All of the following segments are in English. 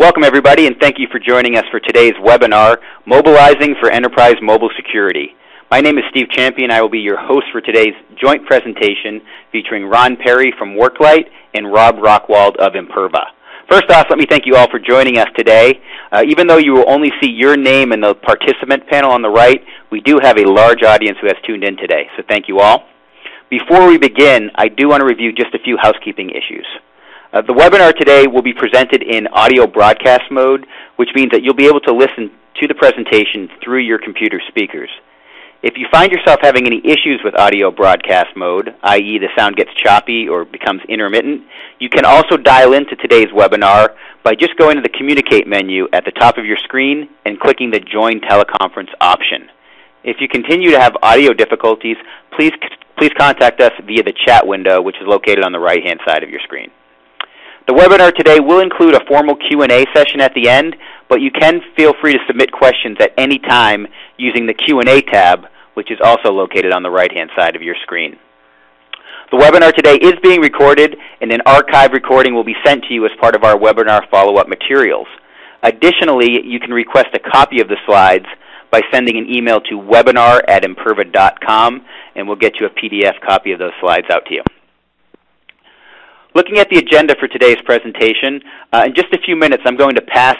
Welcome, everybody, and thank you for joining us for today's webinar, Mobilizing for Enterprise Mobile Security. My name is Steve Champion. I will be your host for today's joint presentation featuring Ron Perry from Worklight and Rob Rockwald of Imperva. First off, let me thank you all for joining us today. Even though you will only see your name in the participant panel on the right, we do have a large audience who has tuned in today, so thank you all. Before we begin, I do want to review just a few housekeeping issues. The webinar today will be presented in audio broadcast mode, which means that you'll be able to listen to the presentation through your computer speakers. If you find yourself having any issues with audio broadcast mode, i.e. the sound gets choppy or becomes intermittent, you can also dial into today's webinar by just going to the Communicate menu at the top of your screen and clicking the Join Teleconference option. If you continue to have audio difficulties, please contact us via the chat window, which is located on the right-hand side of your screen. The webinar today will include a formal Q&A session at the end, but you can feel free to submit questions at any time using the Q&A tab, which is also located on the right-hand side of your screen. The webinar today is being recorded, and an archive recording will be sent to you as part of our webinar follow-up materials. Additionally, you can request a copy of the slides by sending an email to webinar@imperva.com, and we'll get you a PDF copy of those slides out to you. Looking at the agenda for today's presentation, in just a few minutes I'm going to pass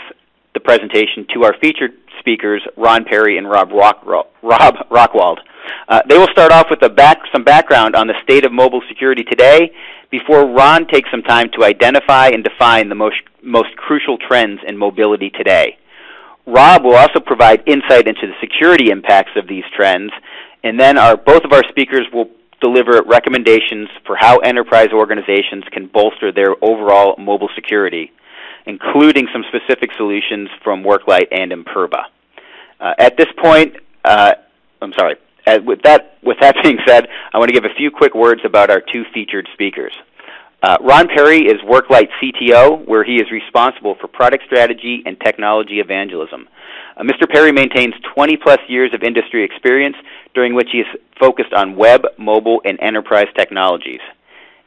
the presentation to our featured speakers, Ron Perry and Rob Rockwald. They will start off with some background on the state of mobile security today before Ron takes some time to identify and define the most crucial trends in mobility today. Rob will also provide insight into the security impacts of these trends, and then both of our speakers will deliver recommendations for how enterprise organizations can bolster their overall mobile security, including some specific solutions from Worklight and Imperva. At this point, with that being said, I want to give a few quick words about our two featured speakers. Ron Perry is Worklight CTO, where he is responsible for product strategy and technology evangelism. Mr. Perry maintains 20-plus years of industry experience, during which he is focused on web, mobile, and enterprise technologies.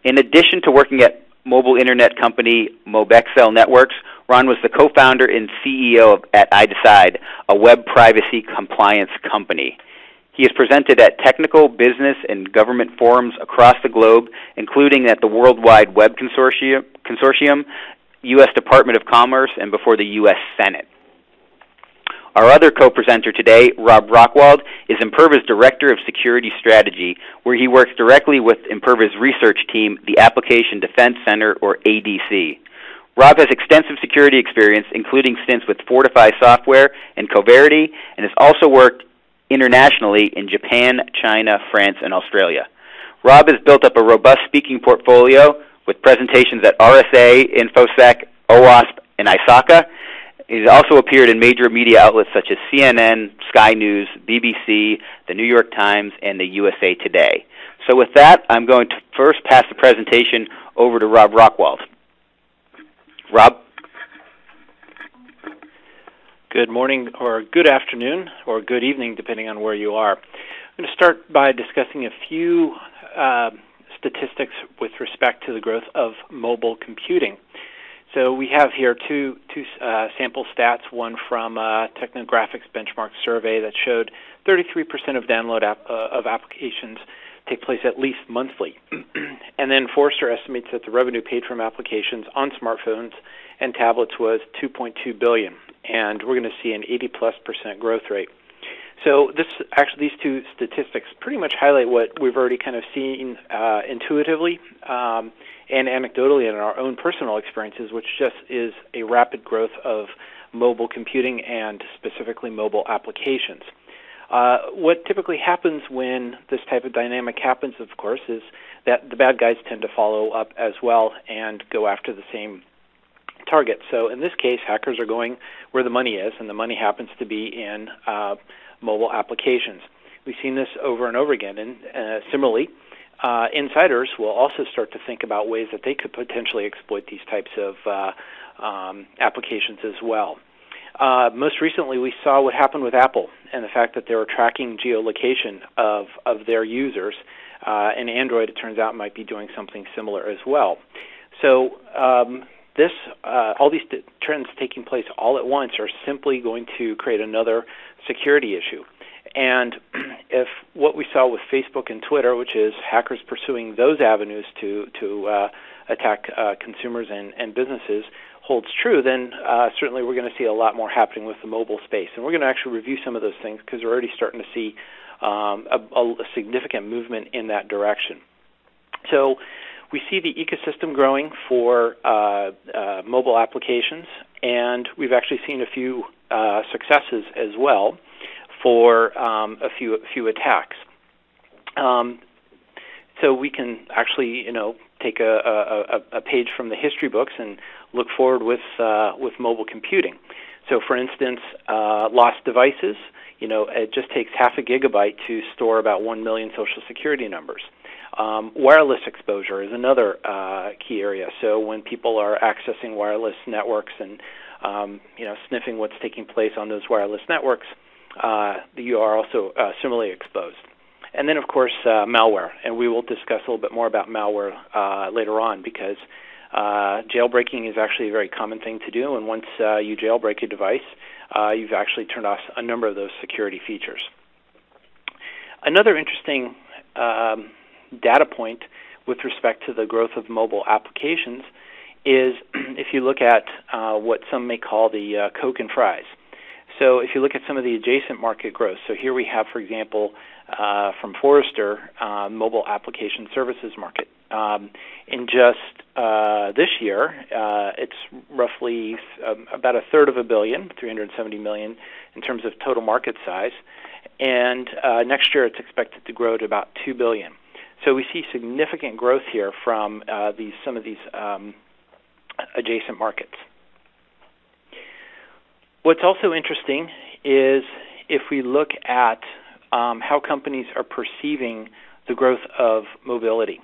In addition to working at mobile internet company Mobexcel Networks, Ron was the co-founder and CEO at iDecide, a web privacy compliance company. He has presented at technical, business, and government forums across the globe, including at the World Wide Web Consortium, U.S. Department of Commerce, and before the U.S. Senate. Our other co-presenter today, Rob Rockwald, is Imperva's Director of Security Strategy, where he works directly with Imperva's research team, the Application Defense Center, or ADC. Rob has extensive security experience, including stints with Fortify Software and Coverity, and has also worked internationally in Japan, China, France, and Australia. Rob has built up a robust speaking portfolio with presentations at RSA, InfoSec, OWASP, and ISACA. He's also appeared in major media outlets such as CNN, Sky News, BBC, the New York Times, and the USA Today. So with that, I'm going to first pass the presentation over to Rob Rockwald. Rob? Good morning, or good afternoon, or good evening, depending on where you are. I'm going to start by discussing a few statistics with respect to the growth of mobile computing. So we have here two sample stats, one from a Technographics benchmark survey that showed 33% of download of applications take place at least monthly. And then Forrester estimates that the revenue paid from applications on smartphones and tablets was $2.2 billion, and we're going to see an 80+% growth rate. So these two statistics pretty much highlight what we've already kind of seen intuitively and anecdotally in our own personal experiences, which just is a rapid growth of mobile computing and specifically mobile applications. What typically happens when this type of dynamic happens, of course, is that the bad guys tend to follow up as well and go after the same target. So in this case, hackers are going where the money is, and the money happens to be in mobile applications. We've seen this over and over again, and similarly, insiders will also start to think about ways that they could potentially exploit these types of applications as well. Most recently, we saw what happened with Apple and the fact that they were tracking geolocation of their users, and Android, it turns out, might be doing something similar as well. So all these trends taking place all at once are simply going to create another security issue. And if what we saw with Facebook and Twitter, which is hackers pursuing those avenues to attack consumers and businesses, holds true, then certainly we're going to see a lot more happening with the mobile space. And we're going to actually review some of those things because we're already starting to see a significant movement in that direction. So we see the ecosystem growing for mobile applications, and we've actually seen a few successes as well for a few attacks. So we can actually, take a page from the history books and look forward with mobile computing. So, for instance, lost devices. It just takes half a gigabyte to store about 1 million Social Security numbers. Wireless exposure is another key area. So when people are accessing wireless networks and sniffing what's taking place on those wireless networks, you are also similarly exposed. And then, of course, malware. And we will discuss a little bit more about malware later on because jailbreaking is actually a very common thing to do. And once you jailbreak a device, you've actually turned off a number of those security features. Another interesting data point with respect to the growth of mobile applications is if you look at what some may call the Coke and fries. So if you look at some of the adjacent market growth, so here we have, for example, from Forrester, mobile application services market. In just this year, it's roughly about a third of $1 billion, $370 million, in terms of total market size. And next year, it's expected to grow to about $2 billion. So we see significant growth here from some of these adjacent markets. What's also interesting is if we look at how companies are perceiving the growth of mobility.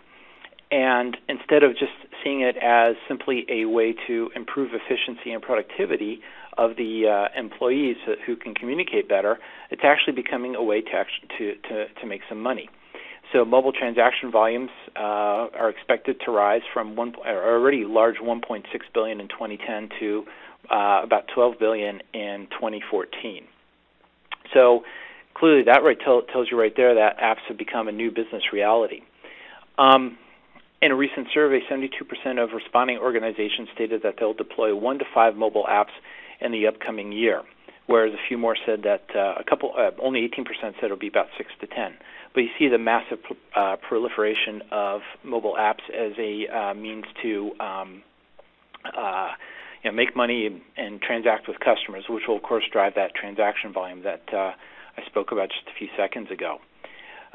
And instead of just seeing it as simply a way to improve efficiency and productivity of the employees who can communicate better, it's actually becoming a way to make some money. So mobile transaction volumes are expected to rise from already large 1.6 billion in 2010 to about 12 billion in 2014. So clearly that tells you right there that apps have become a new business reality. In a recent survey, 72% of responding organizations stated that they'll deploy 1 to 5 mobile apps in the upcoming year, whereas a few more said that only 18% said it'll be about 6 to 10. But you see the massive proliferation of mobile apps as a means to make money and transact with customers, which will, of course, drive that transaction volume that I spoke about just a few seconds ago.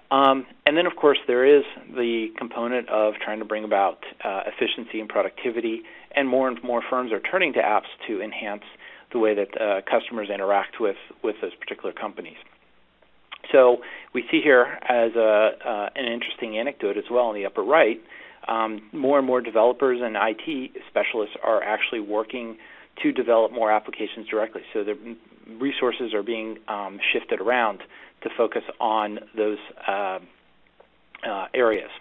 And then, of course, there is the component of trying to bring about efficiency and productivity, and more firms are turning to apps to enhance the way that customers interact with those particular companies. So we see here as an interesting anecdote as well in the upper right, more and more developers and IT specialists are actually working to develop more applications directly. So the resources are being shifted around to focus on those areas.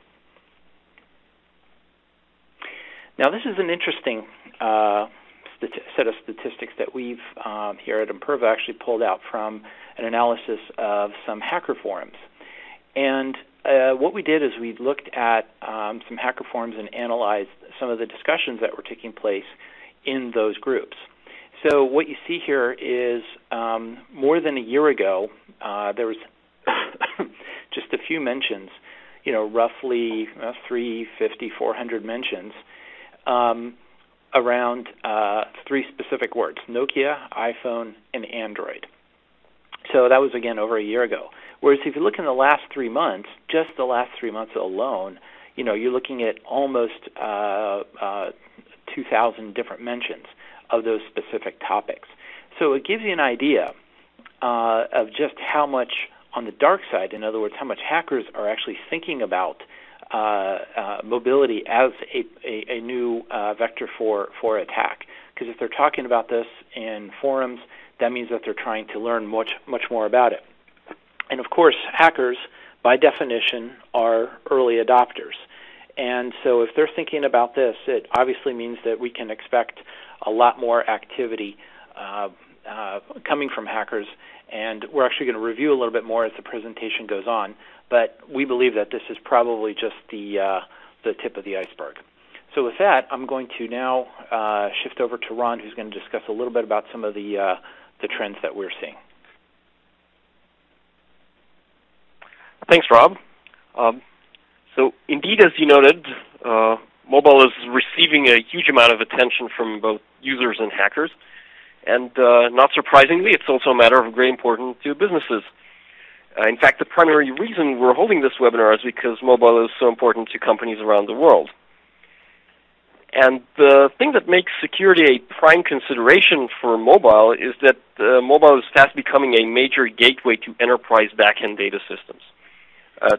Now, this is an interesting set of statistics that we've here at Imperva actually pulled out from an analysis of some hacker forums. And what we did is we looked at some hacker forums and analyzed some of the discussions that were taking place in those groups. So what you see here is more than a year ago, there was just a few mentions, roughly 350, 400 mentions around 3 specific words: Nokia, iPhone, and Android. So that was, again, over a year ago. Whereas if you look in the last 3 months, just the last 3 months alone, you're looking at almost 2,000 different mentions of those specific topics. So it gives you an idea of just how much on the dark side, in other words, how much hackers are actually thinking about mobility as a new vector for attack. Because if they're talking about this in forums, that means that they're trying to learn much more about it. And of course, hackers, by definition, are early adopters. And so if they're thinking about this, it obviously means that we can expect a lot more activity coming from hackers, and we're actually going to review a little bit more as the presentation goes on. But we believe that this is probably just the tip of the iceberg. So with that, I'm going to now shift over to Ron, who's going to discuss a little bit about some of the trends that we're seeing. Thanks, Rob. So indeed, as you noted, mobile is receiving a huge amount of attention from both users and hackers. And not surprisingly, it's also a matter of great importance to businesses. In fact, the primary reason we're holding this webinar is because mobile is so important to companies around the world. And the thing that makes security a prime consideration for mobile is that mobile is fast becoming a major gateway to enterprise back-end data systems.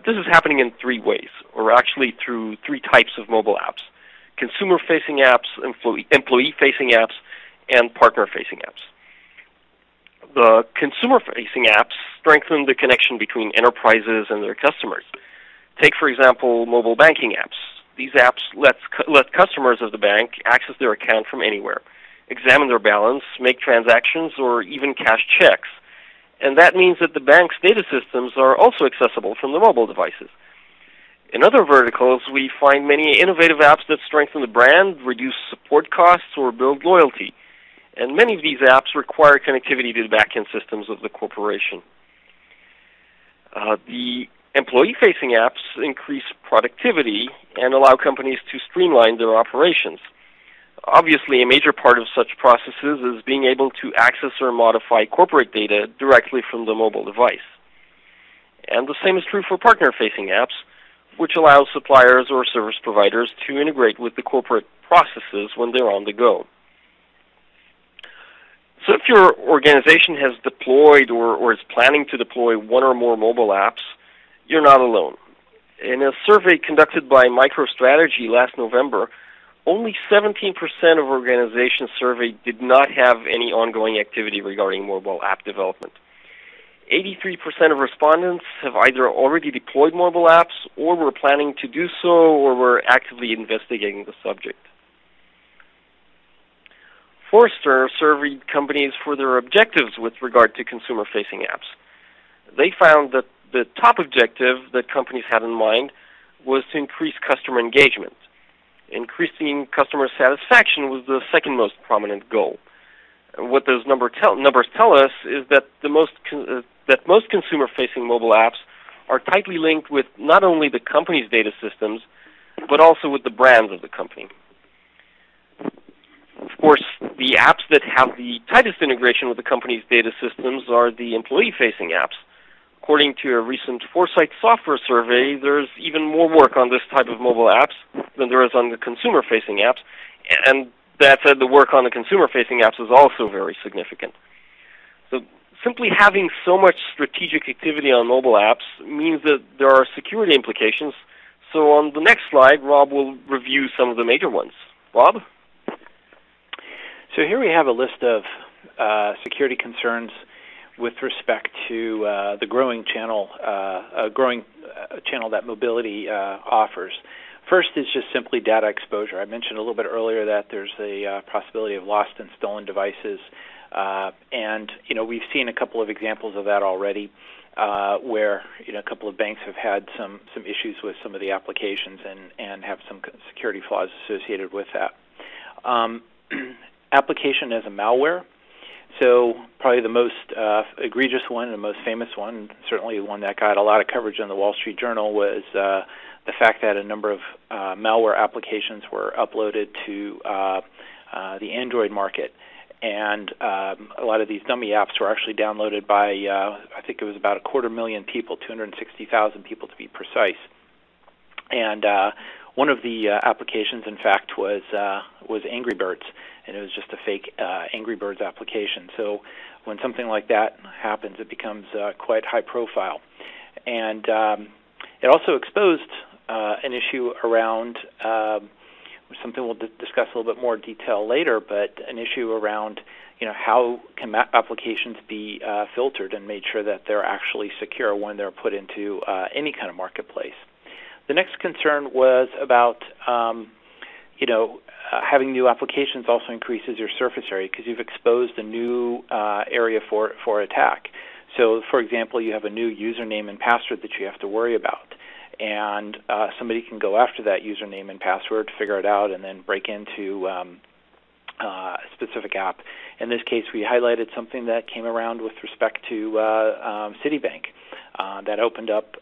This is happening in three ways, or actually through three types of mobile apps: consumer-facing apps, employee-facing apps, and partner-facing apps. The consumer-facing apps strengthen the connection between enterprises and their customers. Take, for example, mobile banking apps. These apps let customers of the bank access their account from anywhere, examine their balance, make transactions, or even cash checks. And that means that the bank's data systems are also accessible from the mobile devices. In other verticals, we find many innovative apps that strengthen the brand, reduce support costs, or build loyalty. And many of these apps require connectivity to the back-end systems of the corporation. The employee-facing apps increase productivity and allow companies to streamline their operations. Obviously, a major part of such processes is being able to access or modify corporate data directly from the mobile device. And the same is true for partner-facing apps, which allow suppliers or service providers to integrate with the corporate processes when they're on the go. So if your organization has deployed or is planning to deploy one or more mobile apps, you're not alone. In a survey conducted by MicroStrategy last November, only 17% of organizations surveyed did not have any ongoing activity regarding mobile app development. 83% of respondents have either already deployed mobile apps or were planning to do so or were actively investigating the subject. Forrester surveyed companies for their objectives with regard to consumer-facing apps. They found that the top objective that companies had in mind was to increase customer engagement. Increasing customer satisfaction was the second most prominent goal. What those numbers tell us is that most consumer-facing mobile apps are tightly linked with not only the company's data systems, but also with the brands of the company. Of course, the apps that have the tightest integration with the company's data systems are the employee-facing apps. According to a recent Foresight software survey, there's even more work on this type of mobile apps than there is on the consumer-facing apps. And that said, the work on the consumer-facing apps is also very significant. So simply having so much strategic activity on mobile apps means that there are security implications. So on the next slide, Rob will review some of the major ones. Rob? So here we have a list of security concerns with respect to the growing channel that mobility offers. First is just simply data exposure. I mentioned a little bit earlier that there's a possibility of lost and stolen devices, and we've seen a couple of examples of that already, where a couple of banks have had some issues with some of the applications and have some security flaws associated with that. Application as a malware. So probably the most egregious one and the most famous one, certainly one that got a lot of coverage in the Wall Street Journal, was the fact that a number of malware applications were uploaded to the Android market. And a lot of these dummy apps were actually downloaded by, I think it was about 250,000 people, 260,000 people to be precise. And one of the applications, in fact, was Angry Birds, and it was just a fake Angry Birds application. So when something like that happens, it becomes quite high profile. And it also exposed an issue around something we'll discuss a little bit more detail later, but an issue around how can applications be filtered and made sure that they're actually secure when they're put into any kind of marketplace. The next concern was about, having new applications also increases your surface area because you've exposed a new area for attack. So, for example, you have a new username and password that you have to worry about, and somebody can go after that username and password, figure it out, and then break into a specific app. In this case, we highlighted something that came around with respect to Citibank that opened up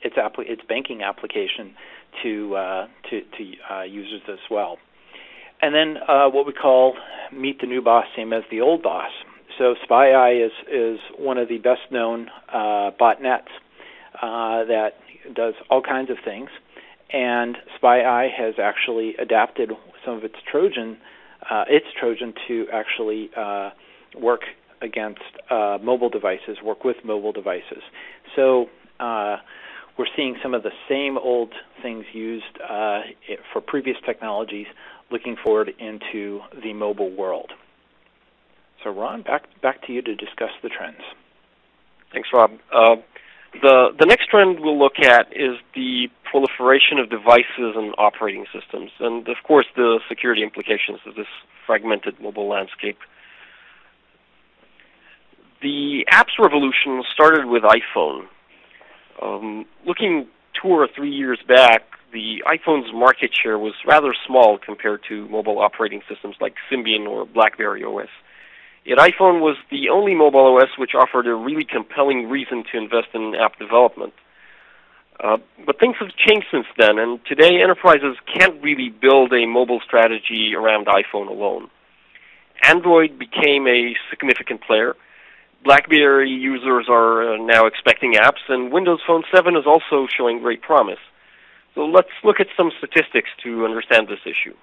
its banking application to users as well. And then what we call meet the new boss, same as the old boss. So SpyEye is one of the best-known botnets that does all kinds of things, and SpyEye has actually adapted some of its Trojan to actually work against mobile devices, work with mobile devices. So we're seeing some of the same old things used for previous technologies looking forward into the mobile world. So Ron, back to you to discuss the trends. Thanks, Rob. The next trend we'll look at is the proliferation of devices and operating systems, and of course the security implications of this fragmented mobile landscape. The apps revolution started with iPhone. Looking 2 or 3 years back, the iPhone's market share was rather small compared to mobile operating systems like Symbian or BlackBerry OS. Yet iPhone was the only mobile OS which offered a really compelling reason to invest in app development. But things have changed since then, and today enterprises can't really build a mobile strategy around iPhone alone. Android became a significant player. BlackBerry users are now expecting apps, and Windows Phone 7 is also showing great promise. So let's look at some statistics to understand this issue.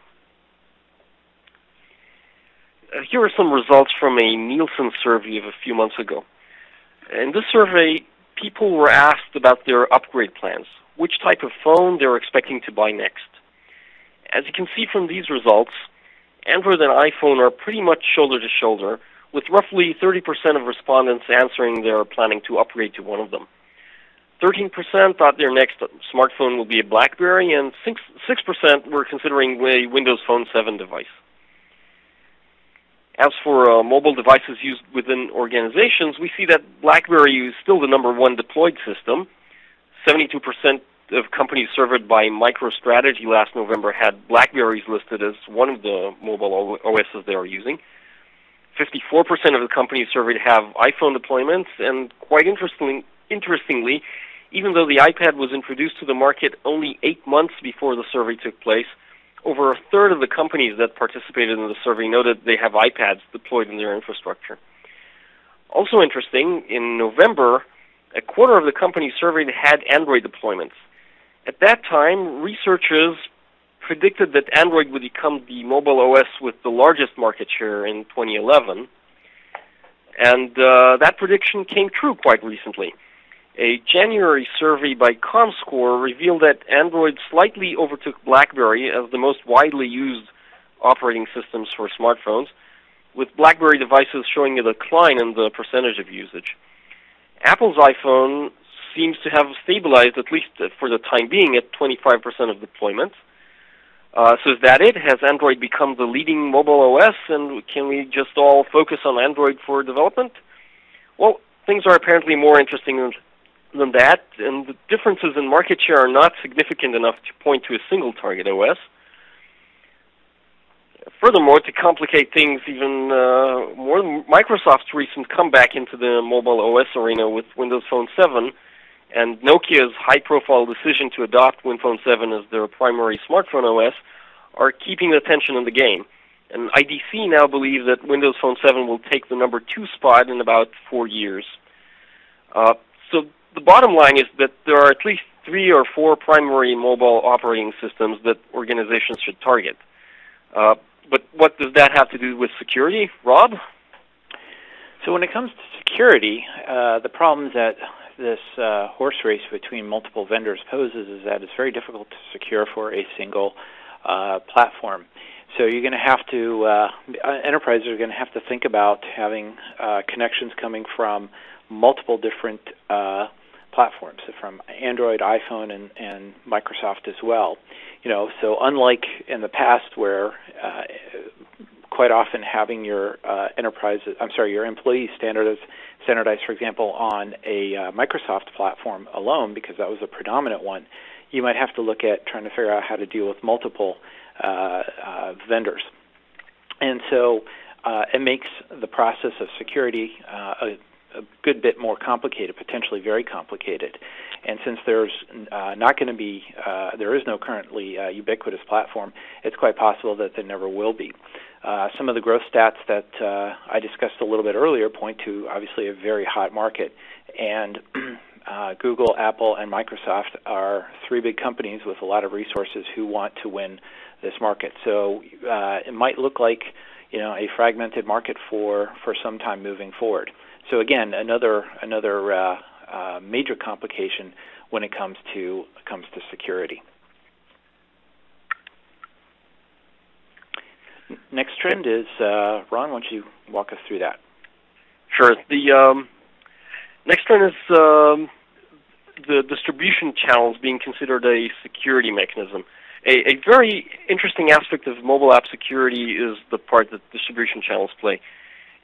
Here are some results from a Nielsen survey of a few months ago. In this survey, people were asked about their upgrade plans, which type of phone they were expecting to buy next. As you can see from these results, Android and iPhone are pretty much shoulder to shoulder, with roughly 30% of respondents answering they're planning to upgrade to one of them. 13% thought their next smartphone will be a BlackBerry, and 6% were considering a Windows Phone 7 device. As for mobile devices used within organizations, we see that BlackBerry is still the number one deployed system. 72% of companies surveyed by MicroStrategy last November had BlackBerries listed as one of the mobile OSs they are using. 54% of the companies surveyed have iPhone deployments, and quite interestingly, even though the iPad was introduced to the market only 8 months before the survey took place, over a third of the companies that participated in the survey noted they have iPads deployed in their infrastructure. Also interesting, in November, a quarter of the companies surveyed had Android deployments. At that time, researchers predicted that Android would become the mobile OS with the largest market share in 2011, and that prediction came true quite recently. A January survey by ComScore revealed that Android slightly overtook BlackBerry as the most widely used operating systems for smartphones, with BlackBerry devices showing a decline in the percentage of usage. Apple's iPhone seems to have stabilized, at least for the time being, at 25% of deployments. So is that it? Has Android become the leading mobile OS, and can we just all focus on Android for development? Well, things are apparently more interesting than that, and the differences in market share are not significant enough to point to a single target OS. Furthermore, to complicate things even more, Microsoft's recent comeback into the mobile OS arena with Windows Phone 7 and Nokia's high-profile decision to adopt Windows Phone 7 as their primary smartphone OS are keeping attention in the game. And IDC now believes that Windows Phone 7 will take the number 2 spot in about 4 years. So the bottom line is that there are at least 3 or 4 primary mobile operating systems that organizations should target. But what does that have to do with security? Rob? So when it comes to security, the problems that this horse race between multiple vendors poses is that it's very difficult to secure for a single platform. So you're going to have to, enterprises are going to have to think about having connections coming from multiple different platforms, from Android, iPhone, and Microsoft as well. So unlike in the past where quite often having your your employees standardize, for example, on a Microsoft platform alone, because that was a predominant one, you might have to look at trying to figure out how to deal with multiple vendors. And so it makes the process of security a good bit more complicated, potentially very complicated. And since there's not going to be, there is no currently ubiquitous platform, it's quite possible that there never will be. Some of the growth stats that I discussed a little bit earlier point to obviously a very hot market. And Google, Apple, and Microsoft are three big companies with a lot of resources who want to win this market. So it might look like a fragmented market for some time moving forward. So again, another major complication when it comes to security. Next trend is Ron. Why don't you walk us through that? Sure. The next trend is the distribution channels being considered a security mechanism. A very interesting aspect of mobile app security is the part that distribution channels play.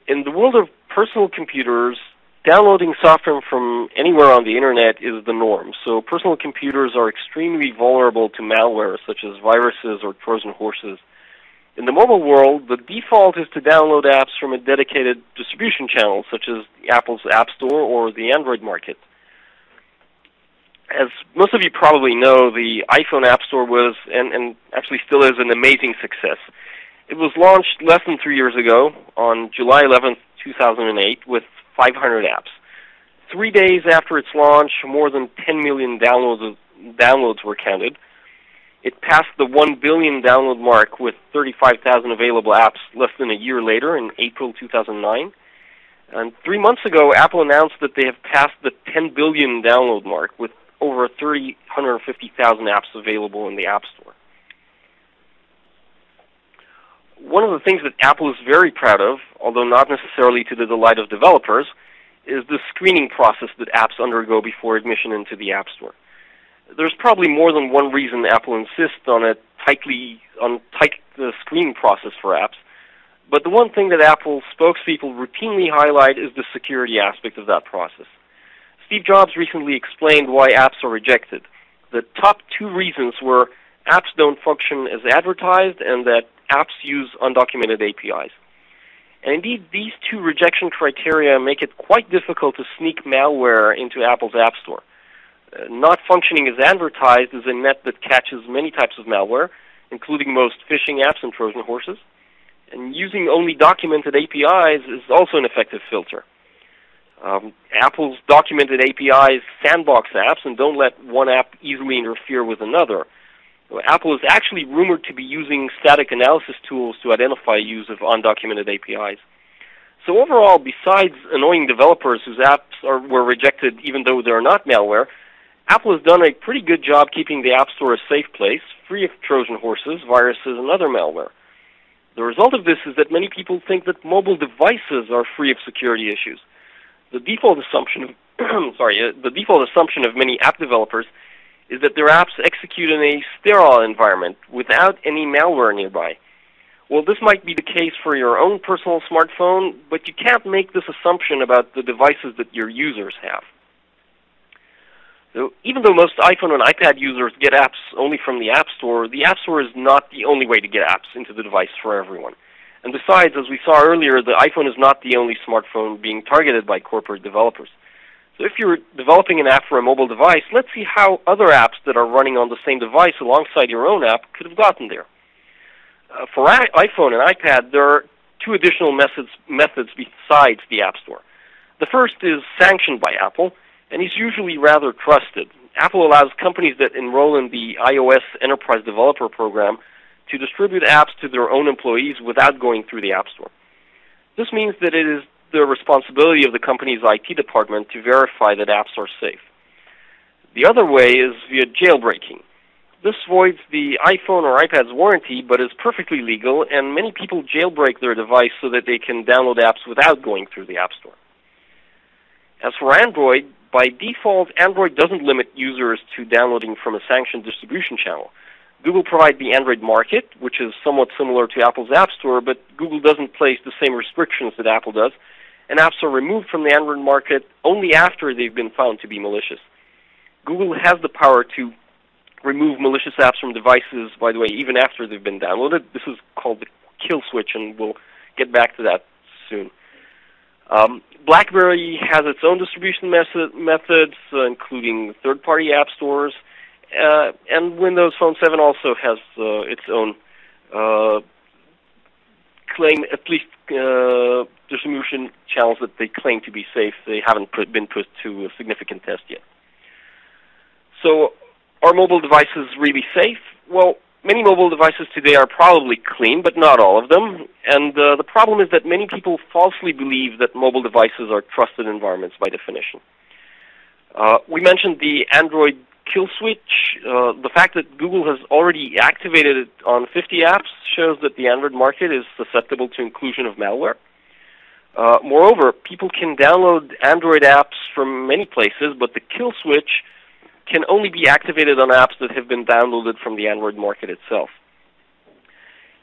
In the world of personal computers, downloading software from anywhere on the internet is the norm. So personal computers are extremely vulnerable to malware, such as viruses or Trojan horses. In the mobile world, the default is to download apps from a dedicated distribution channel, such as Apple's App Store or the Android market. As most of you probably know, the iPhone App Store was, and actually still is, an amazing success. It was launched less than 3 years ago, on July 11th, 2008, with 500 apps. 3 days after its launch, more than 10 million downloads were counted. It passed the 1 billion download mark with 35,000 available apps less than a year later, in April 2009. And 3 months ago, Apple announced that they have passed the 10 billion download mark with over 350,000 apps available in the App Store. One of the things that Apple is very proud of, although not necessarily to the delight of developers, is the screening process that apps undergo before admission into the App Store. There's probably more than one reason Apple insists on a tight screening process for apps, but the one thing that Apple spokespeople routinely highlight is the security aspect of that process. Steve Jobs recently explained why apps are rejected. The top two reasons were apps don't function as advertised and that apps use undocumented APIs. And indeed, these two rejection criteria make it quite difficult to sneak malware into Apple's App Store. Not functioning as advertised is a net that catches many types of malware, including most phishing apps and Trojan horses. And using only documented APIs is also an effective filter. Apple's documented APIs sandbox apps and don't let one app easily interfere with another. Apple is actually rumored to be using static analysis tools to identify use of undocumented APIs. So overall, besides annoying developers whose apps were rejected even though they're not malware, Apple has done a pretty good job keeping the App Store a safe place, free of Trojan horses, viruses, and other malware. The result of this is that many people think that mobile devices are free of security issues. The default assumption of many app developers is that their apps execute in a sterile environment without any malware nearby. Well, this might be the case for your own personal smartphone, but you can't make this assumption about the devices that your users have. So even though most iPhone and iPad users get apps only from the App Store is not the only way to get apps into the device for everyone. And besides, as we saw earlier, the iPhone is not the only smartphone being targeted by corporate developers. So if you're developing an app for a mobile device, let's see how other apps that are running on the same device alongside your own app could have gotten there. For iPhone and iPad, there are two additional methods besides the App Store. The first is sanctioned by Apple, and is usually rather trusted. Apple allows companies that enroll in the iOS Enterprise Developer Program to distribute apps to their own employees without going through the App Store. This means that it is the responsibility of the company's IT department to verify that apps are safe. The other way is via jailbreaking. This voids the iPhone or iPad's warranty, but is perfectly legal, and many people jailbreak their device so that they can download apps without going through the App Store. As for Android, by default, Android doesn't limit users to downloading from a sanctioned distribution channel. Google provides the Android market, which is somewhat similar to Apple's App Store, but Google doesn't place the same restrictions that Apple does, and apps are removed from the Android market only after they've been found to be malicious. Google has the power to remove malicious apps from devices, by the way, even after they've been downloaded. This is called the kill switch, and we'll get back to that soon. BlackBerry has its own distribution methods, including third-party app stores, and Windows Phone 7 also has its own claim, at least distribution channels that they claim to be safe. They haven't been put to a significant test yet. So, are mobile devices really safe? Well, many mobile devices today are probably clean, but not all of them. And the problem is that many people falsely believe that mobile devices are trusted environments by definition. We mentioned the Android kill switch. The fact that Google has already activated it on 50 apps shows that the Android market is susceptible to inclusion of malware. Moreover, people can download Android apps from many places, but the kill switch can only be activated on apps that have been downloaded from the Android market itself.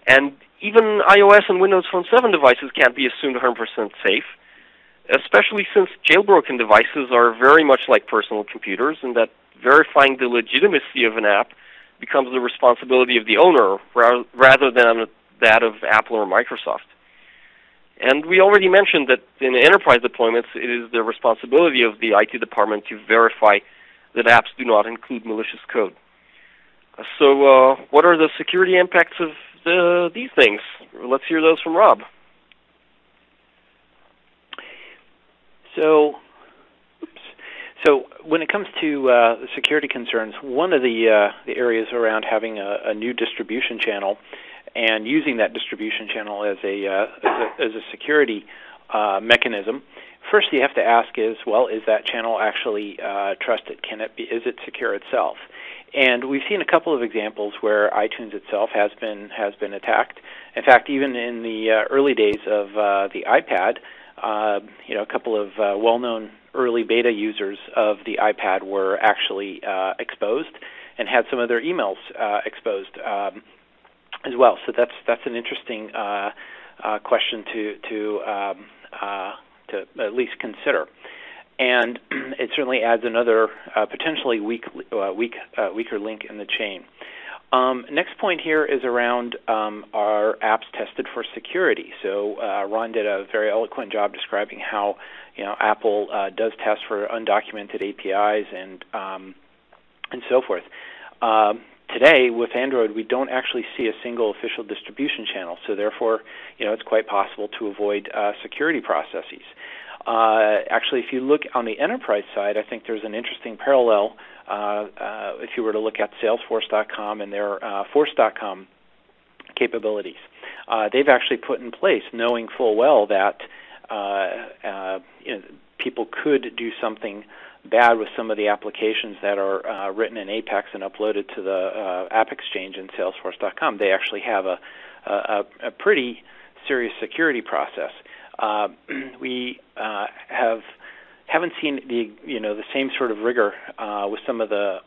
And even iOS and Windows Phone 7 devices can't be assumed 100% safe, especially since jailbroken devices are very much like personal computers, and that verifying the legitimacy of an app becomes the responsibility of the owner rather than that of Apple or Microsoft. And we already mentioned that in enterprise deployments, it is the responsibility of the IT department to verify that apps do not include malicious code. So what are the security impacts of these things? Let's hear those from Rob. So when it comes to security concerns, one of the areas around having a new distribution channel and using that distribution channel as a security mechanism, first you have to ask is that channel actually trusted? Is it secure itself? And we've seen a couple of examples where iTunes itself has been attacked. In fact, even in the early days of the iPad, a couple of well-known early beta users of the iPad were actually exposed and had some of their emails exposed as well. So that's an interesting question to at least consider. And it certainly adds another potentially weaker link in the chain. Next point here is around our apps tested for security. So Ron did a very eloquent job describing how Apple does test for undocumented APIs and so forth. Today, with Android, we don't actually see a single official distribution channel, so therefore, it's quite possible to avoid security processes. Actually, if you look on the enterprise side, I think there's an interesting parallel. If you were to look at Salesforce.com and their Force.com capabilities, they've actually put in place, knowing full well that people could do something bad with some of the applications that are written in Apex and uploaded to the App Exchange in Salesforce.com. They actually have a pretty serious security process. We haven't seen the same sort of rigor with some of the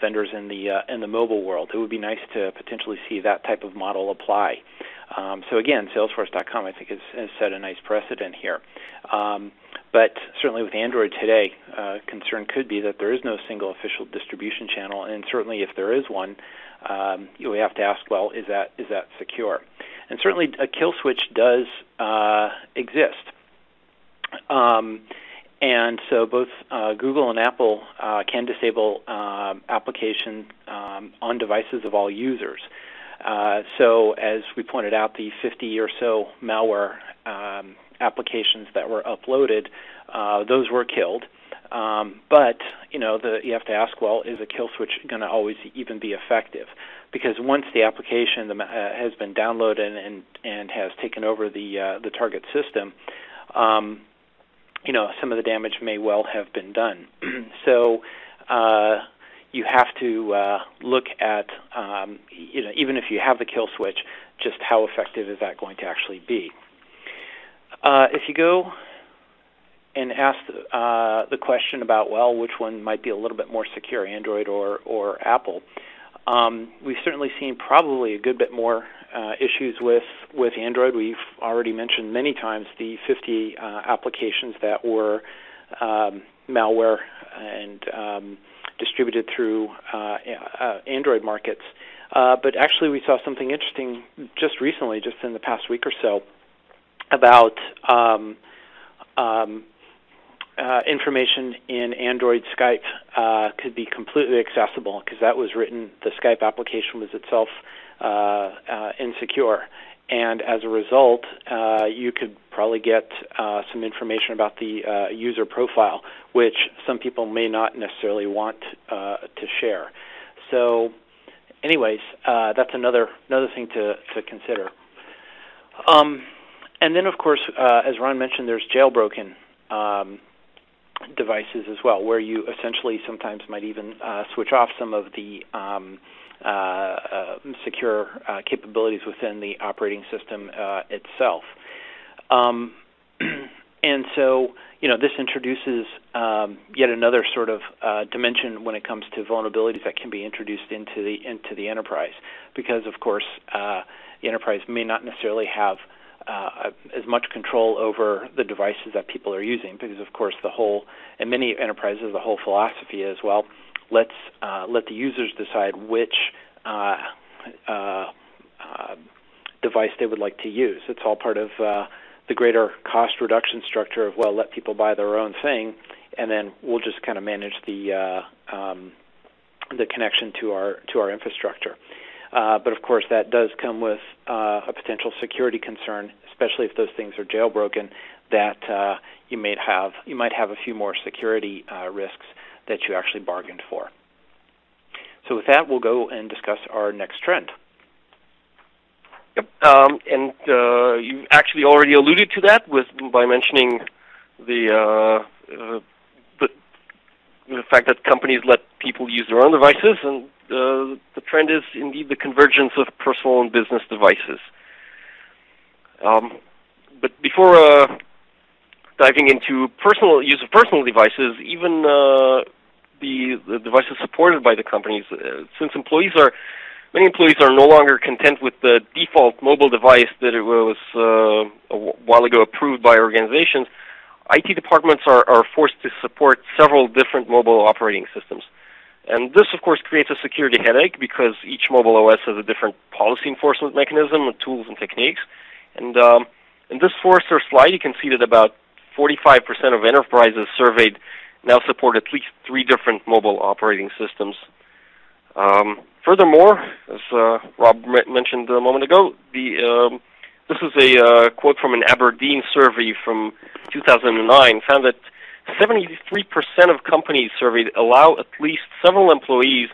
vendors in the mobile world. It would be nice to potentially see that type of model apply. So again, Salesforce.com I think has set a nice precedent here. But certainly with Android today, concern could be that there is no single official distribution channel, and certainly if there is one, we have to ask, is that secure? And certainly a kill switch does exist. And so both Google and Apple can disable application on devices of all users. So as we pointed out, the 50 or so malware applications that were uploaded, those were killed. But you have to ask, is a kill switch going to always even be effective? Because once the application has been downloaded and has taken over the target system, some of the damage may well have been done. So you have to look at, even if you have the kill switch, just how effective is that going to actually be? If you go and asked the question about, well, which one might be a little bit more secure, Android or Apple. We've certainly seen probably a good bit more issues with Android. We've already mentioned many times the 50 applications that were malware and distributed through Android markets. But actually we saw something interesting just recently, just in the past week or so, about information in Android Skype could be completely accessible, because that was written, the Skype application was itself insecure. And as a result, you could probably get some information about the user profile, which some people may not necessarily want to share. So anyways, that's another thing to consider. And then, of course, as Ron mentioned, there's jailbroken devices as well, where you essentially sometimes might even switch off some of the secure capabilities within the operating system itself. And so, this introduces yet another sort of dimension when it comes to vulnerabilities that can be introduced into the enterprise, because, of course, the enterprise may not necessarily have as much control over the devices that people are using, because, of course, in many enterprises, the whole philosophy is, well, let the users decide which device they would like to use. It's all part of the greater cost reduction structure of, well, let people buy their own thing, and then we'll just kind of manage the connection to our infrastructure. But of course, that does come with a potential security concern, especially if those things are jailbroken, that you might have a few more security risks that you actually bargained for. So with that, we'll go and discuss our next trend. Yep, and you actually already alluded to that by mentioning the fact that companies let people use their own devices, and the trend is indeed the convergence of personal and business devices. But before diving into use of personal devices, even the devices supported by the companies, since many employees are no longer content with the default mobile device that it was a while ago approved by organizations, IT departments are forced to support several different mobile operating systems. And this, of course, creates a security headache, because each mobile OS has a different policy enforcement mechanism, tools, and techniques. And in this Forrester slide, you can see that about 45% of enterprises surveyed now support at least 3 different mobile operating systems. Furthermore, as Rob mentioned a moment ago, this is a quote from an Aberdeen survey from 2009, found that 73% of companies surveyed allow at least several employees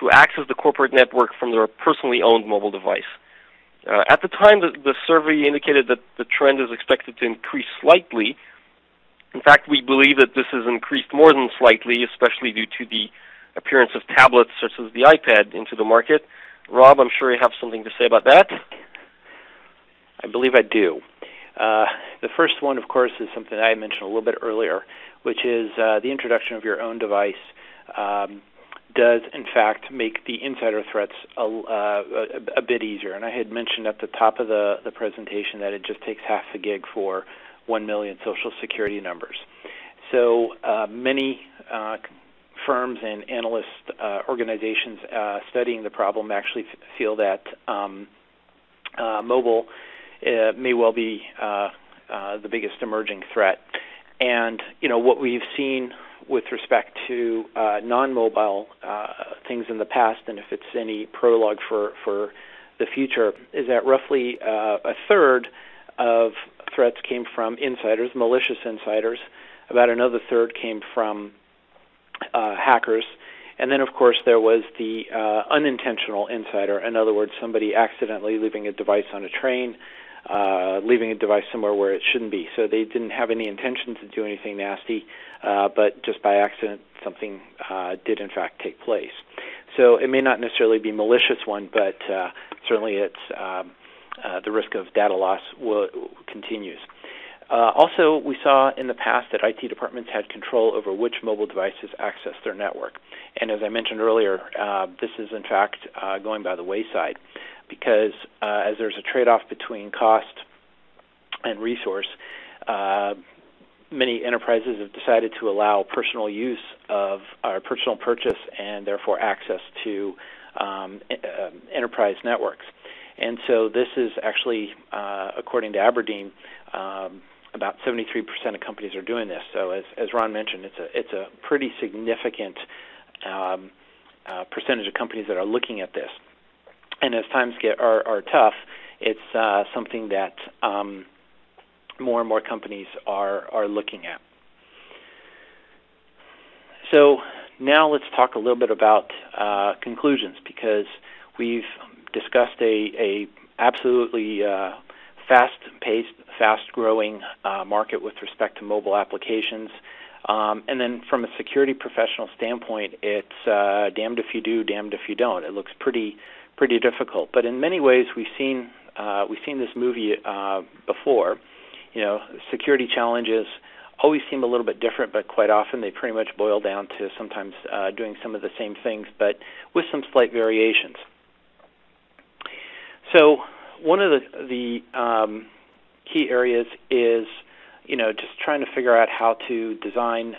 to access the corporate network from their personally owned mobile device. At the time, the survey indicated that the trend is expected to increase slightly. In fact, we believe that this has increased more than slightly, especially due to the appearance of tablets such as the iPad into the market. Rob, I'm sure you have something to say about that. I believe I do. The first one, of course, is something I mentioned a little bit earlier, which is the introduction of your own device does, in fact, make the insider threats a bit easier. And I had mentioned at the top of the presentation that it just takes half a gig for 1 million social security numbers. So many firms and analyst organizations studying the problem actually feel that mobile may well be the biggest emerging threat. And what we've seen with respect to non-mobile things in the past, and if it's any prologue for the future, is that roughly a third of threats came from insiders, malicious insiders. About another third came from hackers. And then, of course, there was the unintentional insider. In other words, somebody accidentally leaving a device on a train, leaving a device somewhere where it shouldn't be. So they didn't have any intention to do anything nasty, but just by accident something did in fact take place. So it may not necessarily be a malicious one, but certainly it's the risk of data loss continues. Also, we saw in the past that IT departments had control over which mobile devices access their network. And as I mentioned earlier, this is in fact going by the wayside because as there's a trade-off between cost and resource, many enterprises have decided to allow personal use of personal purchase and therefore access to enterprise networks. And so this is actually, according to Aberdeen, about 73% of companies are doing this. So as Ron mentioned, it's a pretty significant percentage of companies that are looking at this. And as times are tough, it's something that more and more companies are looking at. So now let's talk a little bit about conclusions, because we've discussed a absolutely fast-paced, fast-growing market with respect to mobile applications. And then from a security professional standpoint, it's damned if you do, damned if you don't. It looks pretty difficult. But in many ways, we've seen this movie before. You know, security challenges always seem a little bit different, but quite often they pretty much boil down to sometimes doing some of the same things, but with some slight variations. So one of the key areas is, you know, just trying to figure out how to design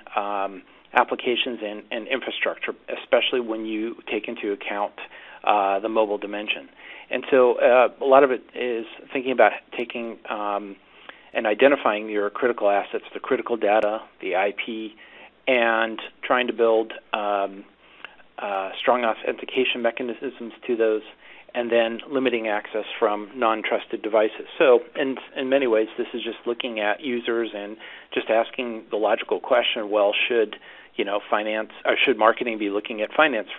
applications and infrastructure, especially when you take into account the mobile dimension. And so a lot of it is thinking about taking and identifying your critical assets, the critical data, the IP, and trying to build strong authentication mechanisms to those, and then limiting access from non-trusted devices. So in many ways, this is just looking at users and just asking the logical question, well, should should marketing be looking at finance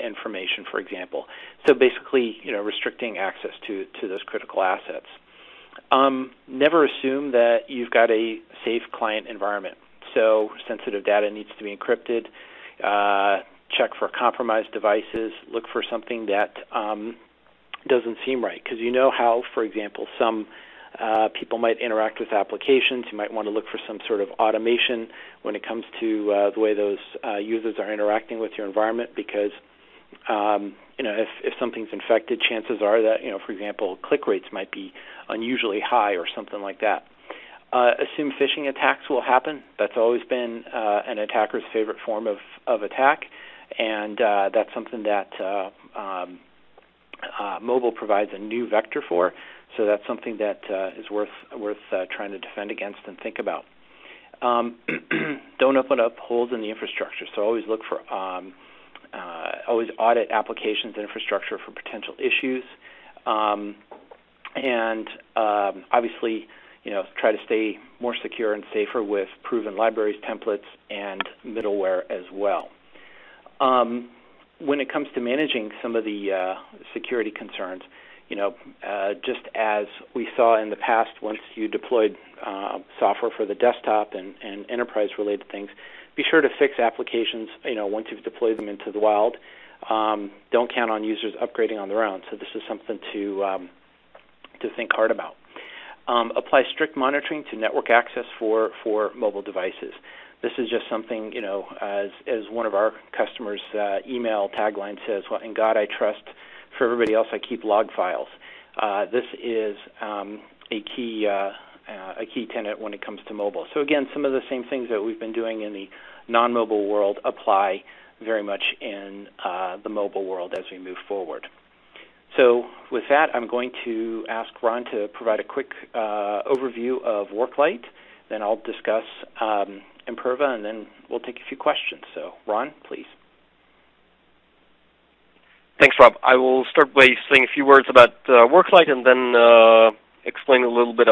information, for example? So basically, restricting access to those critical assets. Never assume that you've got a safe client environment. So sensitive data needs to be encrypted. Check for compromised devices. Look for something that doesn't seem right, because you know how, for example, some people might interact with applications. You might want to look for some sort of automation when it comes to the way those users are interacting with your environment, because if something's infected, chances are that, for example, click rates might be unusually high or something like that. Assume phishing attacks will happen. That's always been an attacker's favorite form of attack, and that's something that mobile provides a new vector for. So that's something that is worth trying to defend against and think about. Don't open up holes in the infrastructure. So always look for, always audit applications and infrastructure for potential issues, and obviously, try to stay more secure and safer with proven libraries, templates, and middleware as well. When it comes to managing some of the security concerns, just as we saw in the past, once you deployed software for the desktop and enterprise-related things, be sure to fix applications, once you've deployed them into the wild. Don't count on users upgrading on their own. So this is something to think hard about. Apply strict monitoring to network access for mobile devices. This is just something, as one of our customers' email tagline says, well, in God I trust, for everybody else I keep log files. This is a key tenet when it comes to mobile. So again, some of the same things that we've been doing in the non-mobile world apply very much in the mobile world as we move forward. So with that, I'm going to ask Ron to provide a quick overview of Worklight. Then I'll discuss Imperva, and then we'll take a few questions. So Ron, please. Thanks, Rob. I will start by saying a few words about Worklight and then explain a little bit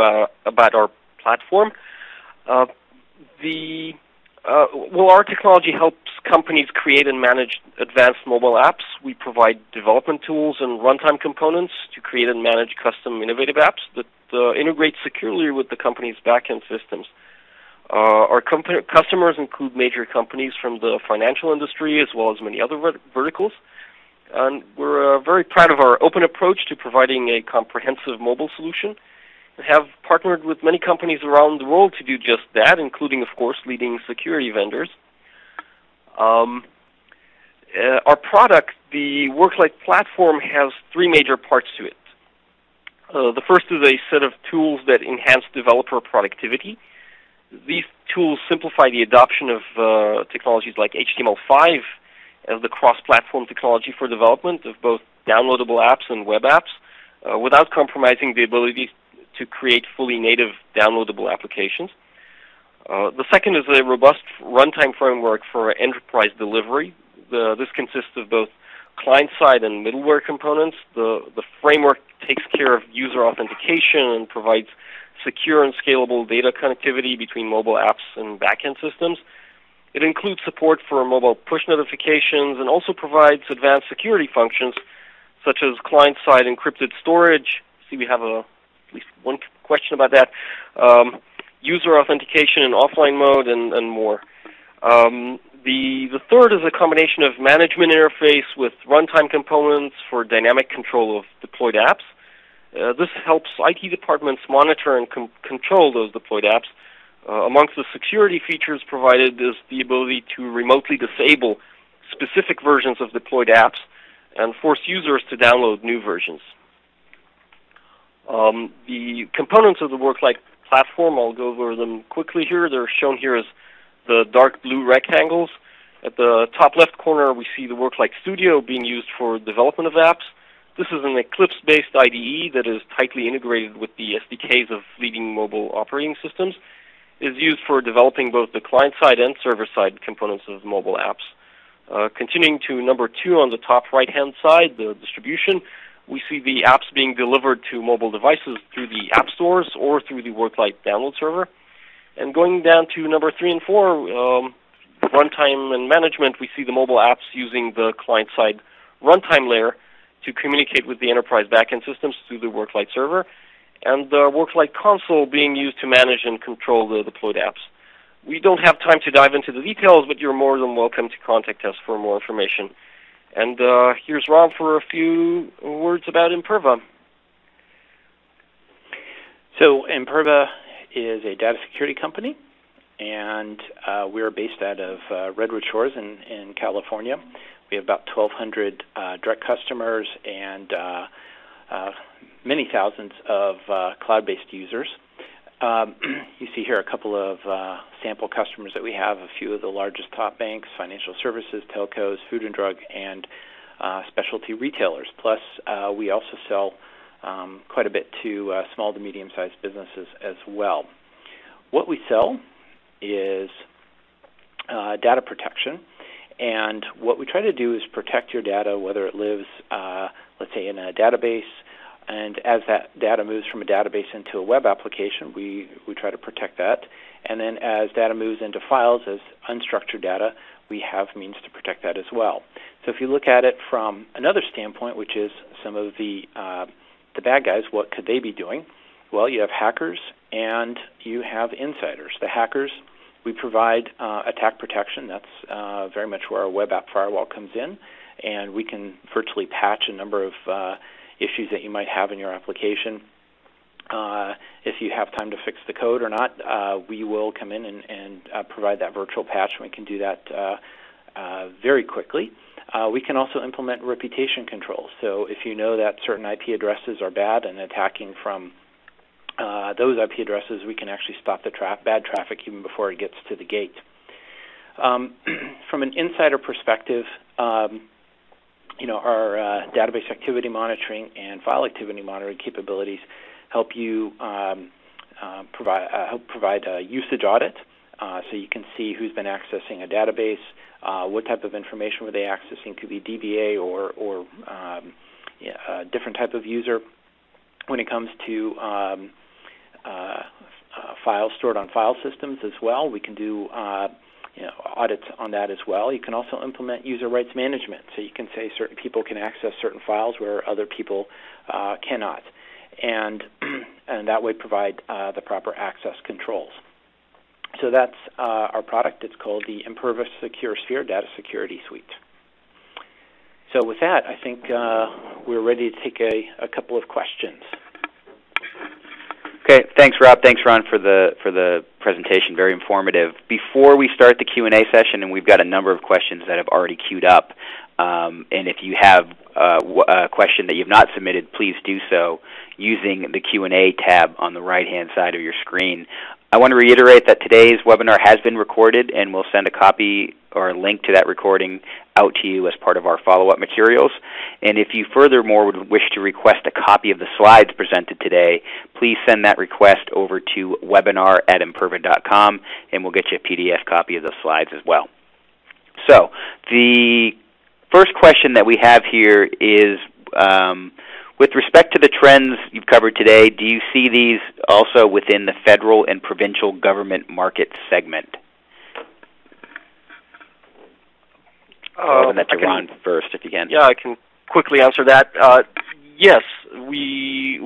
about our platform. Our technology helps companies create and manage advanced mobile apps. We provide development tools and runtime components to create and manage custom innovative apps that integrate securely with the company's backend systems. Our customers include major companies from the financial industry as well as many other verticals. And we're very proud of our open approach to providing a comprehensive mobile solution. have partnered with many companies around the world to do just that, including, of course, leading security vendors. Our product, the Worklight Platform, has three major parts to it. The first is a set of tools that enhance developer productivity. These tools simplify the adoption of technologies like HTML5 as the cross-platform technology for development of both downloadable apps and web apps without compromising the ability to create fully native downloadable applications. The second is a robust runtime framework for enterprise delivery. This consists of both client-side and middleware components. The framework takes care of user authentication and provides secure and scalable data connectivity between mobile apps and backend systems. It includes support for mobile push notifications and also provides advanced security functions such as client-side encrypted storage. See, we have at least one question about that. User authentication in offline mode and more. The third is a combination of management interface with runtime components for dynamic control of deployed apps. This helps IT departments monitor and control those deployed apps. Amongst the security features provided is the ability to remotely disable specific versions of deployed apps and force users to download new versions. The components of the Worklight Platform, I'll go over them quickly here. They're shown here as the dark blue rectangles. At the top left corner, we see the Worklight Studio being used for development of apps. This is an Eclipse-based IDE that is tightly integrated with the SDKs of leading mobile operating systems. It is used for developing both the client-side and server-side components of mobile apps. Continuing to number 2 on the top right-hand side, the distribution, we see the apps being delivered to mobile devices through the app stores or through the Worklight download server. And going down to number 3 and 4, runtime and management, we see the mobile apps using the client-side runtime layer to communicate with the enterprise backend systems through the Worklight server, and the Worklight console being used to manage and control the deployed apps. We don't have time to dive into the details, but you're more than welcome to contact us for more information. And here's Rob for a few words about Imperva. So Imperva is a data security company, and we're based out of Redwood Shores in California. We have about 1,200 direct customers and many thousands of cloud-based users. You see here a couple of sample customers that we have, a few of the largest top banks, financial services, telcos, food and drug, and specialty retailers. Plus, we also sell quite a bit to small to medium-sized businesses as well. What we sell is data protection, and what we try to do is protect your data, whether it lives, let's say, in a database, and as that data moves from a database into a web application, we try to protect that. And then as data moves into files as unstructured data, we have means to protect that as well. So if you look at it from another standpoint, which is some of the bad guys, what could they be doing? Well, you have hackers and you have insiders. The hackers, we provide attack protection. That's very much where our web app firewall comes in, and we can virtually patch a number of issues that you might have in your application. If you have time to fix the code or not, we will come in and provide that virtual patch, and we can do that very quickly. We can also implement reputation controls. So if you know that certain IP addresses are bad and attacking from those IP addresses, we can actually stop the bad traffic even before it gets to the gate. From an insider perspective, our database activity monitoring and file activity monitoring capabilities help you provide a usage audit, so you can see who's been accessing a database, what type of information were they accessing. Could be DBA or a different type of user. When it comes to files stored on file systems as well, we can do audits on that as well. You can also implement user rights management, so you can say certain people can access certain files where other people cannot, and that way provide the proper access controls. So that's our product. It's called the Imperva Secure Sphere Data Security Suite. So with that, I think we're ready to take a couple of questions. Okay, thanks, Rob. Thanks, Ron, for the presentation. Very informative. Before we start the Q&A session, and we've got a number of questions that have already queued up, and if you have a question that you've not submitted, please do so using the Q&A tab on the right-hand side of your screen. I want to reiterate that today's webinar has been recorded, and we'll send a copy or a link to that recording out to you as part of our follow-up materials. And if you furthermore would wish to request a copy of the slides presented today, please send that request over to webinar@imperva.com, and we'll get you a PDF copy of the slides as well. So the first question that we have here is, with respect to the trends you've covered today, do you see these also within the federal and provincial government market segment? That's Ron first, if you can. Yeah, I can quickly answer that. Yes, we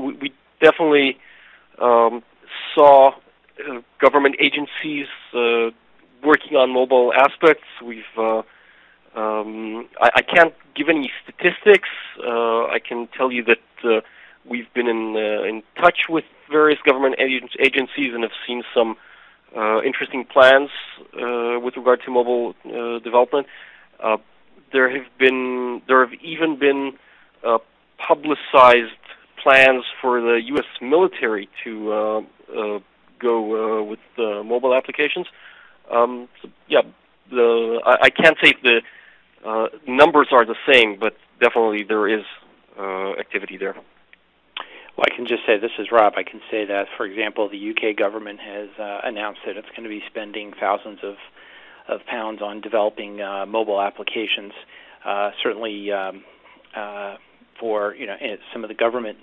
definitely saw government agencies working on mobile aspects. I can't give any statistics. I can tell you that we've been in touch with various government agencies and have seen some interesting plans with regard to mobile development. There have even been publicized plans for the U.S. military to go with mobile applications. I can't say if the numbers are the same, but definitely there is activity there. Well, I can just say, this is Rob, I can say that, for example, the UK government has announced that it's going to be spending thousands of pounds on developing mobile applications. Certainly for some of the government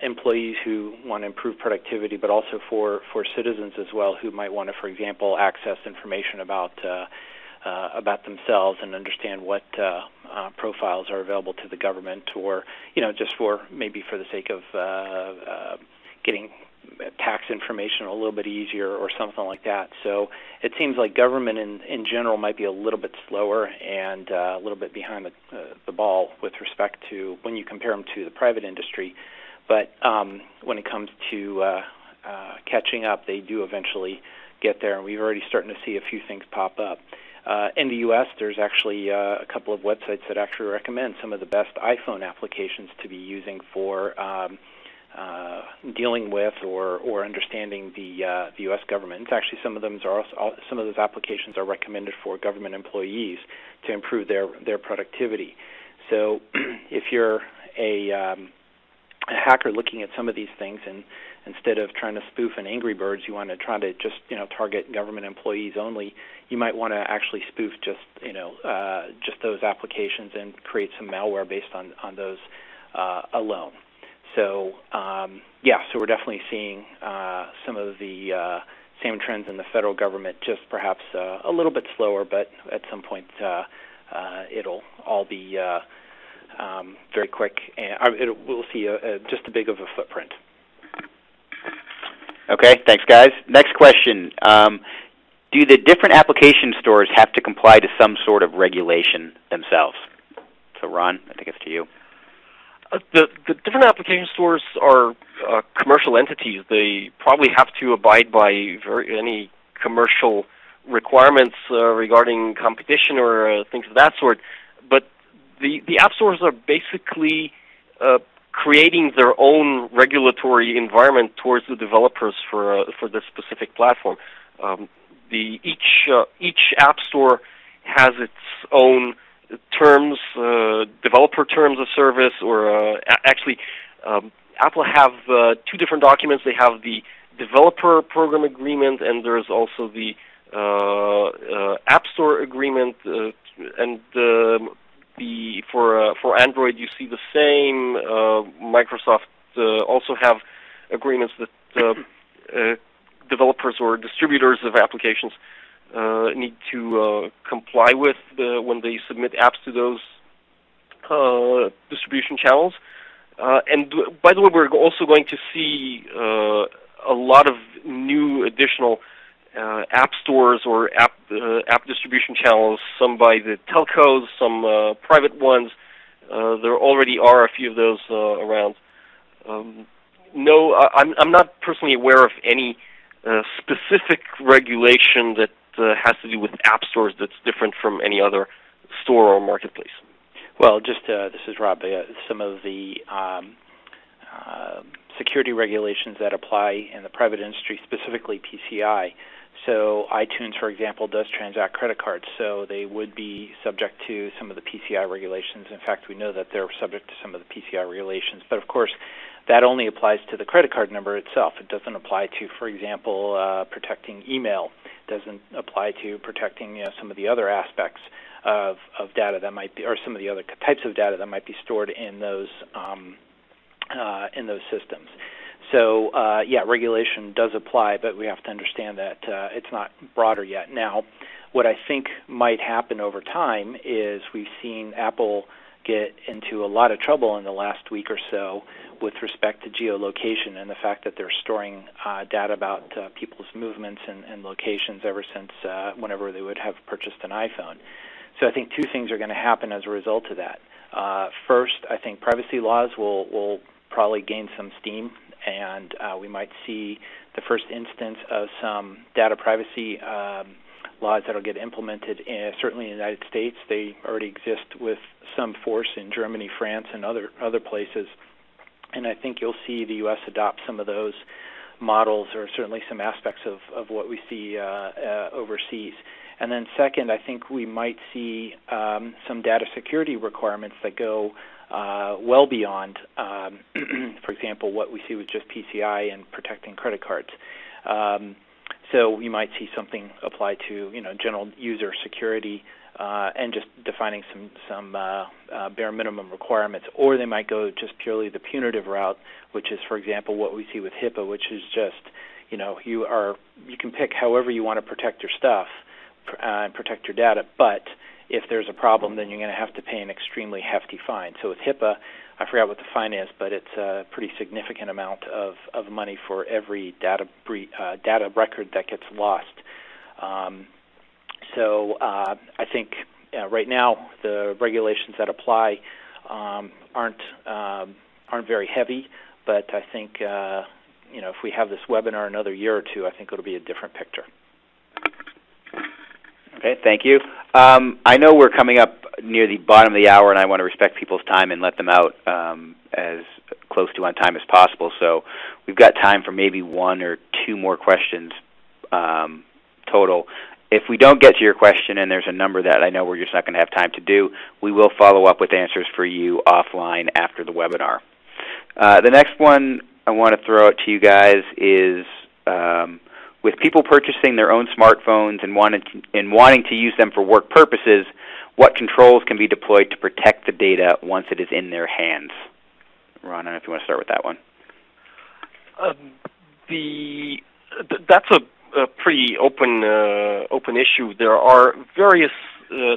employees who want to improve productivity, but also for citizens as well who might want to, for example, access information about themselves and understand what profiles are available to the government, or just for maybe for the sake of getting tax information a little bit easier or something like that. So it seems like government in general might be a little bit slower and a little bit behind the ball with respect to when you compare them to the private industry. But when it comes to catching up, they do eventually get there, and we've already starting to see a few things pop up. In the U.S., there's actually a couple of websites that actually recommend some of the best iPhone applications to be using for dealing with or understanding the U.S. government. It's actually some of those applications are recommended for government employees to improve their productivity. So if you're a hacker looking at some of these things, and instead of trying to spoof an Angry Birds, you want to try to just target government employees only, you might want to actually spoof just those applications and create some malware based on those alone. So so we're definitely seeing some of the same trends in the federal government, just perhaps a little bit slower, but at some point it'll all be very quick, and we'll see just a big of a footprint. Okay, thanks, guys. Next question. Do the different application stores have to comply to some sort of regulation themselves? So, Ron, I think it's to you. The different application stores are commercial entities. They probably have to abide by any commercial requirements regarding competition or things of that sort. But the app stores are basically creating their own regulatory environment towards the developers for this specific platform. Each app store has its own terms, developer terms of service, or actually, Apple have two different documents. They have the developer program agreement, and there's also the App Store agreement, and for Android you see the same. Microsoft also have agreements that developers or distributors of applications need to comply with when they submit apps to those distribution channels. And by the way, we're also going to see a lot of new additional app stores or app distribution channels, some by the telcos, some private ones. There already are a few of those around. no, I'm not personally aware of any specific regulation that has to do with app stores that's different from any other store or marketplace. Well, just this is Rob. Some of the security regulations that apply in the private industry, specifically PCI. So iTunes, for example, does transact credit cards, so they would be subject to some of the PCI regulations. In fact, we know that they're subject to some of the PCI regulations. But of course, that only applies to the credit card number itself. It doesn't apply to, for example, protecting email. It doesn't apply to protecting some of the other aspects of data that might be, or some of the other types of data that might be stored in those systems. So, regulation does apply, but we have to understand that it's not broader yet. Now, what I think might happen over time is we've seen Apple get into a lot of trouble in the last week or so with respect to geolocation and the fact that they're storing data about people's movements and locations ever since whenever they would have purchased an iPhone. So I think two things are going to happen as a result of that. First, I think privacy laws will probably gain some steam, and we might see the first instance of some data privacy laws that will get implemented, certainly in the United States. They already exist with some force in Germany, France, and other places. And I think you'll see the U.S. adopt some of those models, or certainly some aspects of what we see overseas. And then second, I think we might see some data security requirements that go well beyond, for example, what we see with just PCI and protecting credit cards. So you might see something apply to, general user security and just defining some bare minimum requirements, or they might go just purely the punitive route, which is, for example, what we see with HIPAA, which is just, you can pick however you want to protect your stuff and protect your data, but if there's a problem, then you're going to have to pay an extremely hefty fine. So with HIPAA, I forgot what the fine is, but it's a pretty significant amount of money for every data record that gets lost. So I think right now the regulations that apply aren't very heavy, but I think if we have this webinar another year or two, I think it'll be a different picture. Okay, thank you. I know we're coming up near the bottom of the hour, and I want to respect people's time and let them out as close to on time as possible. So we've got time for maybe one or two more questions total. If we don't get to your question and there's a number that I know we're just not going to have time to do, we will follow up with answers for you offline after the webinar. The next one I want to throw out to you guys is with people purchasing their own smartphones and wanting to use them for work purposes, what controls can be deployed to protect the data once it is in their hands? Ron, I don't know if you want to start with that one. That's a pretty open issue. There are various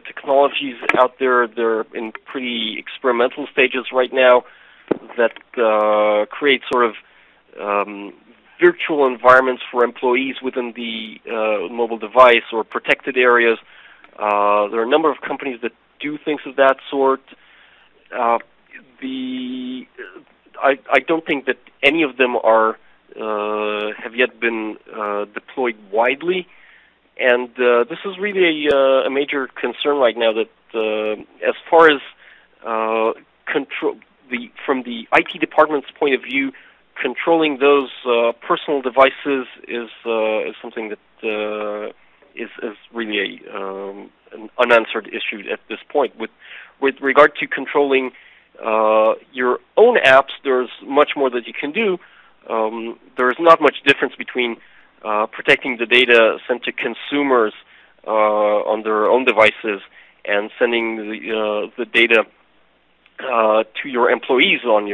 technologies out there. They're in pretty experimental stages right now that create sort of virtual environments for employees within the mobile device or protected areas. There are a number of companies that do things of that sort. I don't think that any of them have yet been deployed widely, and this is really a major concern right now. That as far as control, from the IT department's point of view, controlling those personal devices is something that is really an unanswered issue at this point. With regard to controlling your own apps, there's much more that you can do. There's not much difference between protecting the data sent to consumers on their own devices and sending the data to your employees on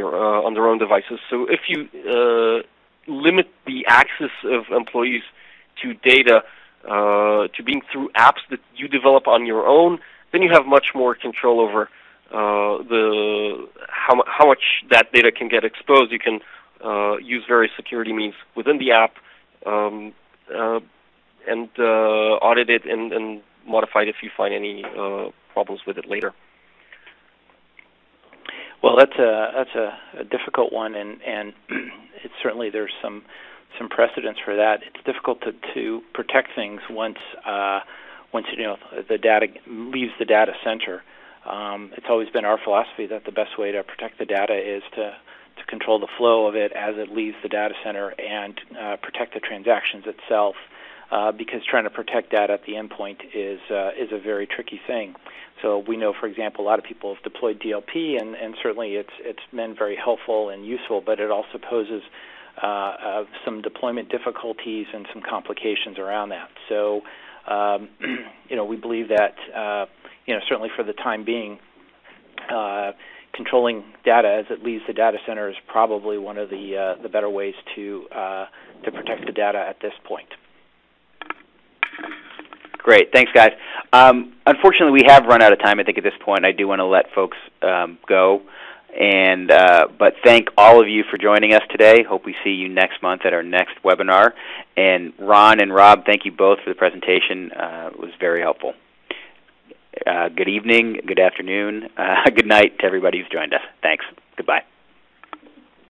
their own devices. So if you limit the access of employees to data to being through apps that you develop on your own, then you have much more control over how much that data can get exposed. You can use various security means within the app and audit it and modify it if you find any problems with it later. Well, that's a difficult one, and it's certainly there's some precedence for that. It's difficult to protect things once the data leaves the data center. It's always been our philosophy that the best way to protect the data is to control the flow of it as it leaves the data center and protect the transactions itself, because trying to protect data at the endpoint is a very tricky thing. So we know, for example, a lot of people have deployed DLP, and certainly it's been very helpful and useful, but it also poses some deployment difficulties and some complications around that. So we believe that certainly for the time being, controlling data as it leaves the data center is probably one of the better ways to protect the data at this point. Great, thanks, guys. Unfortunately, we have run out of time. I think at this point, I do want to let folks go, but thank all of you for joining us today. Hope we see you next month at our next webinar. And Ron and Rob, thank you both for the presentation. It was very helpful. Good evening, good afternoon, good night to everybody who's joined us. Thanks. Goodbye.